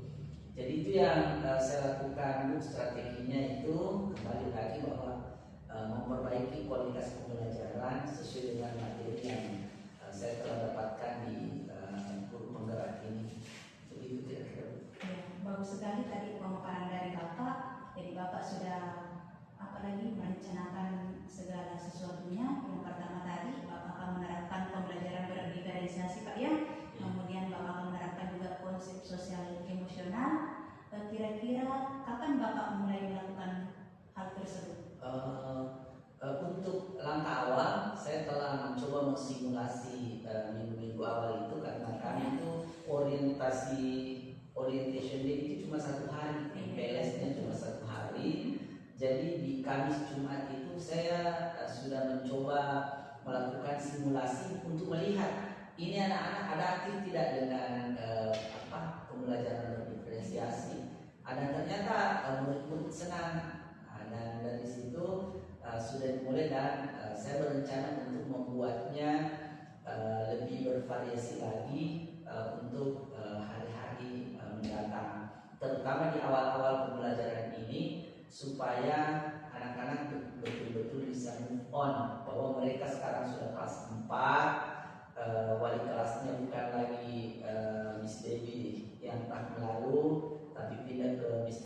Jadi itu yang saya lakukan. Strateginya itu kembali lagi bahwa memperbaiki kualitas pembelajaran sesuai dengan materi yang saya telah dapatkan di guru penggerak ini. Begitu kira-kira. Ya, bagus sekali tadi pemaparan dari Bapak. Jadi Bapak sudah merencanakan segala sesuatunya. Yang pertama tadi Bapak akan menerapkan pembelajaran berdiferensiasi Pak ya. Kemudian Bapak akan menerapkan juga konsep sosial emosional. Kira-kira kapan Bapak mulai melakukan hal tersebut? Untuk langkah awal saya telah mencoba mensimulasi minggu-minggu awal itu karena kami itu orientation day itu cuma 1 hari, PLS-nya cuma 1 hari. Jadi di Kamis Jumat itu saya sudah mencoba melakukan simulasi untuk melihat ini anak-anak ada aktif tidak dengan pembelajaran berdiferensiasi. Dan ternyata murid-murid senang. Dan dari situ sudah dimulai dan saya berencana untuk membuatnya lebih bervariasi lagi untuk hari-hari mendatang, terutama di awal-awal pembelajaran ini supaya anak-anak betul-betul bisa move on bahwa mereka sekarang sudah kelas 4, wali kelasnya bukan lagi Miss Dewi yang tahun lalu tapi pindah ke Miss.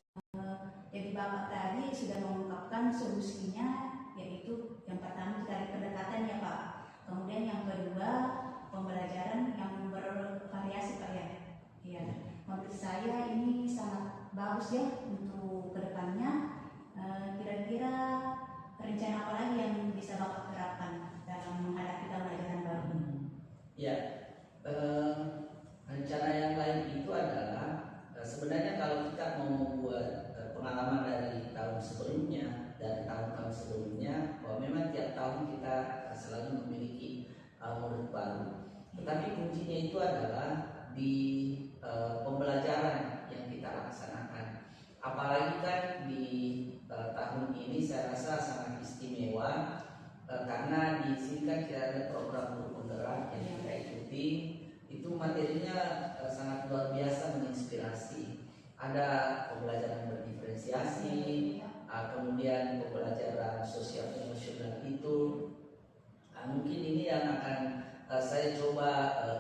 Jadi Bapak tadi sudah mengungkapkan solusinya, yaitu yang pertama dari pendekatan ya Pak. Kemudian yang kedua pembelajaran yang bervariasi Pak ya. Iya. Menurut saya ini sangat bagus ya untuk kedepannya. Kira-kira rencana apa lagi yang bisa Bapak terapkan dalam menghadapi tahun ajaran baru? Ya, rencana yang lain itu adalah sebenarnya kalau kita mau membuat pengalaman dari tahun sebelumnya dan tahun-tahun sebelumnya, bahwa memang tiap tahun kita selalu memiliki murid baru. Tetapi kuncinya itu adalah di pembelajaran yang kita laksanakan. Apalagi kan di tahun ini saya rasa sangat istimewa karena di sini kan kita ada program guru penggerak yang kita ikuti. Itu materinya sangat luar biasa menginspirasi. Ada pembelajaran berdiferensiasi, kemudian pembelajaran sosial emosional itu. Mungkin ini yang akan saya coba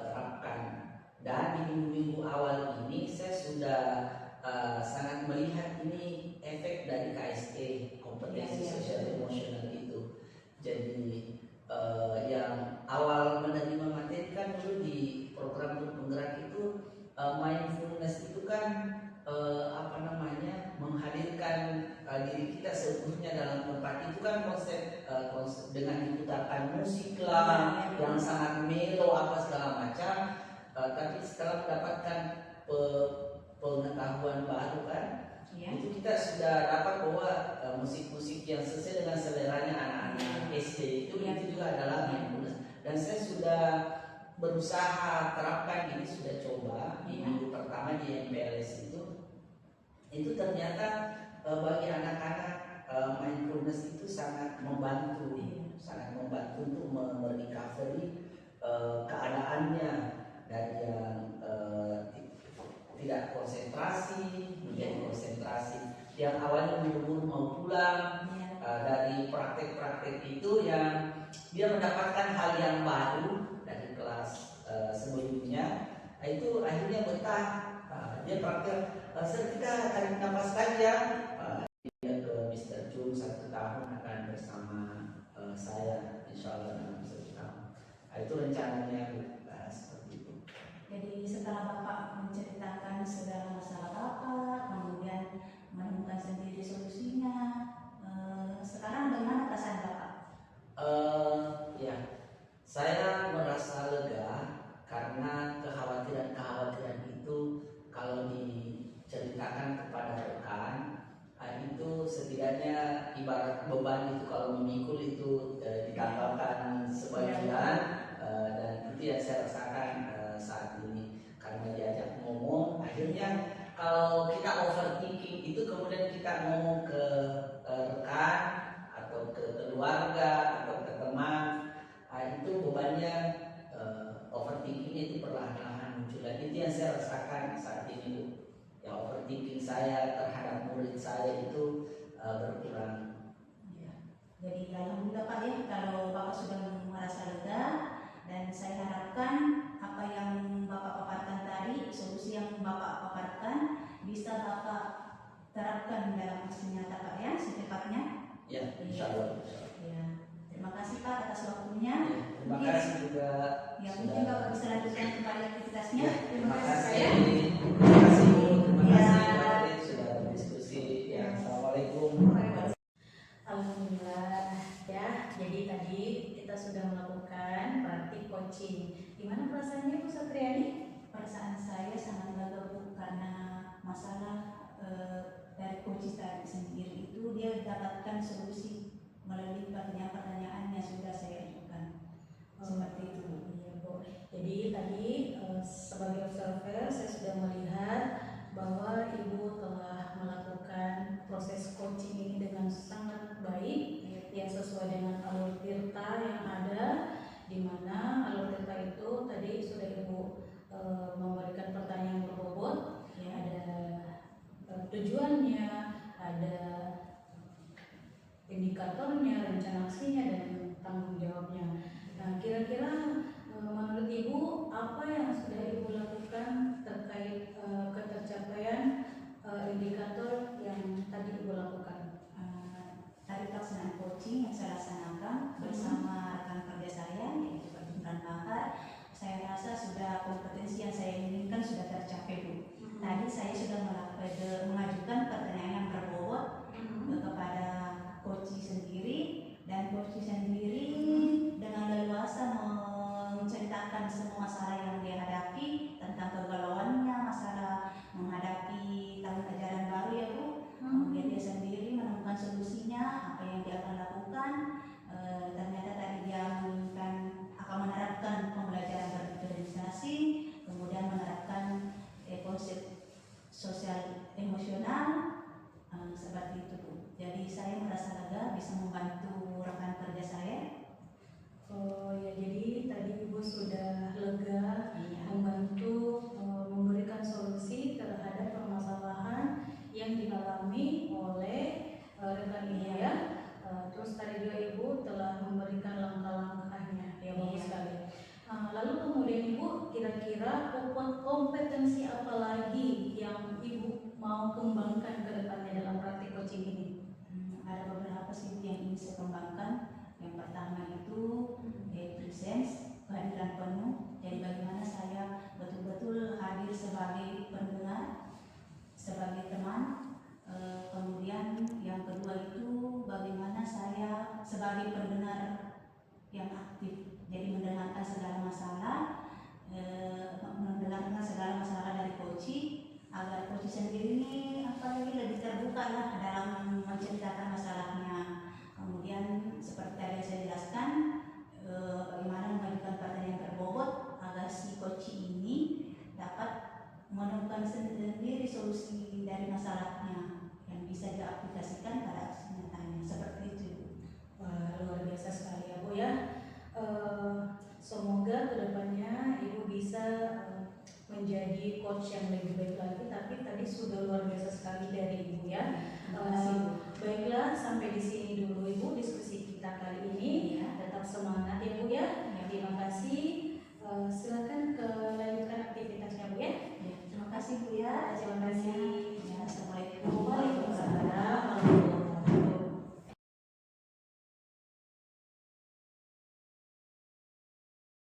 terapkan. Dan di minggu-minggu awal ini saya sudah sangat melihat ini efek dari KSE, kompetensi sosial emosional itu. Jadi yang awal menerima mindfulness itu kan menghadirkan diri kita seutuhnya dalam tempat itu kan konsep dengan diputarkan musik lah yang sangat melo apa segala macam, tapi setelah mendapatkan pengetahuan baru kan, itu kita sudah dapat bahwa musik-musik yang sesuai dengan seleranya anak-anak SD itu juga adalah mindfulness. Dan saya sudah berusaha terapkan ini, sudah coba di minggu pertama di MPLS itu ternyata bagi anak-anak mindfulness itu sangat membantu untuk merecovery keadaannya dari yang tidak konsentrasi menjadi konsentrasi, yang awalnya buru-buru mau pulang. Dari praktek-praktek itu yang dia mendapatkan hal yang baru dari kelas sebelumnya, itu akhirnya betah. Dia praktek seketika tarik nafas saja, dia ke Mr. Jun 1 tahun akan bersama saya insya Allah dalam 1 tahun. Itu rencananya seperti itu. Jadi setelah Bapak menceritakan segala masalah Bapak, kemudian menemukan sendiri solusinya, sekarang bagaimana perasaan Bapak? Ya, saya merasa lega karena kekhawatiran itu kalau diceritakan kepada rekan, itu setidaknya ibarat beban itu kalau memikul itu ditambahkan sebagian, dan itu yang saya rasakan saat ini karena diajak ngomong. Akhirnya kalau kita overthinking itu kemudian kita ngomong ke rekan atau ke keluarga atau ke teman, itu bebannya overthinkingnya itu perlahan-lahan muncul. Dan itu yang saya rasakan saat ini, ya overthinking saya terhadap murid saya itu berkurang. Jadi alhamdulillah Pak ya, kalau Bapak sudah merasa lega, dan saya harapkan apa yang Bapak paparkan tadi, solusi yang Bapak paparkan bisa Bapak terapkan dalam aksi nyata Pak ya, secepatnya. Ya, insya Allah. Ya. Terima kasih Pak atas waktunya. Ya, terima kasih juga. Ya, mungkin Bapak bisa lanjutkan kembali aktivitasnya. Ya, terima kasih. Ya. Terima kasih Pak sudah berdiskusi. Ya, assalamualaikum. Alhamdulillah ya. Jadi tadi kita sudah melakukan praktik coaching. Gimana perasaannya Bu Satriani? Perasaan saya sangat lega Bu, karena masalah dari coaching tadi sendiri itu dia dapatkan solusi melalui pertanyaan-pertanyaan yang sudah saya ajukan. Seperti itu Bu. Iya Bu. Jadi tadi sebagai observer saya sudah melihat bahwa Ibu telah melakukan proses coaching ini dengan sangat baik, yang sesuai dengan alur tirta yang ada, di mana alur tirta itu tadi sudah Ibu memberikan pertanyaan berbobot, ya, ada tujuannya, ada indikatornya, rencana aksinya, dan tanggung jawabnya. Nah, kira-kira menurut Ibu apa yang sudah Ibu lakukan terkait ketercapaian indikator yang tadi Ibu lakukan? Dari pelaksanaan coaching yang saya laksanakan bersama rekan kerja saya, yaitu Pak Jumran Bakar, saya rasa sudah kompetensi yang saya inginkan sudah tercapai Bu. Tadi saya sudah mengajukan pertanyaan yang berbobot kepada coaching sendiri, dan coaching sendiri dengan leluasa menceritakan semua masalah yang dia hadapi, tentang kegalauannya, masalah menghadapi tahun ajaran baru ya Bu. Kemudian dia sendiri menemukan solusinya, apa yang dia akan lakukan. Ternyata tadi dia menginginkan akan menerapkan pembelajaran berdifferensiasi, kemudian menerapkan konsep sosial emosional, seperti itu Bu. Jadi saya merasa lega bisa membantu rekan kerja saya. Oh ya, jadi tadi Ibu sudah lega membantu memberikan solusi terhadap permasalahan yang dialami oleh rekan Ibu ya. Terus tadi juga Ibu telah memberikan langkah-langkahnya, ya bagus sekali. Lalu kemudian Ibu kira-kira kompetensi apa lagi yang Ibu mau kembangkan ke depannya dalam praktik coaching ini? Ada beberapa sih yang ingin saya kembangkan. Yang pertama itu presence, kehadiran penuh. Jadi bagaimana saya betul-betul hadir sebagai yang aktif. Jadi mendengarkan segala masalah, mendengarkan segala masalah dari coach, agar coach sendiri ini lebih terbuka lah dalam menceritakan masalahnya. Kemudian seperti tadi saya jelaskan, bagaimana mengajukan pertanyaan berbobot agar si coach ini dapat menemukan sendiri solusi dari masalahnya yang bisa diaplikasikan pada aksi nyatanya. Seperti itu. Wah, luar biasa sekali ya Bu ya. Semoga kedepannya Ibu bisa menjadi coach yang lebih baik lagi. Tapi tadi sudah luar biasa sekali dari Ibu ya. Baiklah, sampai di sini dulu Ibu diskusi kita kali ini. Tetap semangat ya Bu ya. Terima kasih. Silakan lanjutkan aktivitasnya Bu ya. Terima kasih Bu ya. Terima kasih. Assalamualaikum warahmatullahi wabarakatuh. Waalaikumsalam.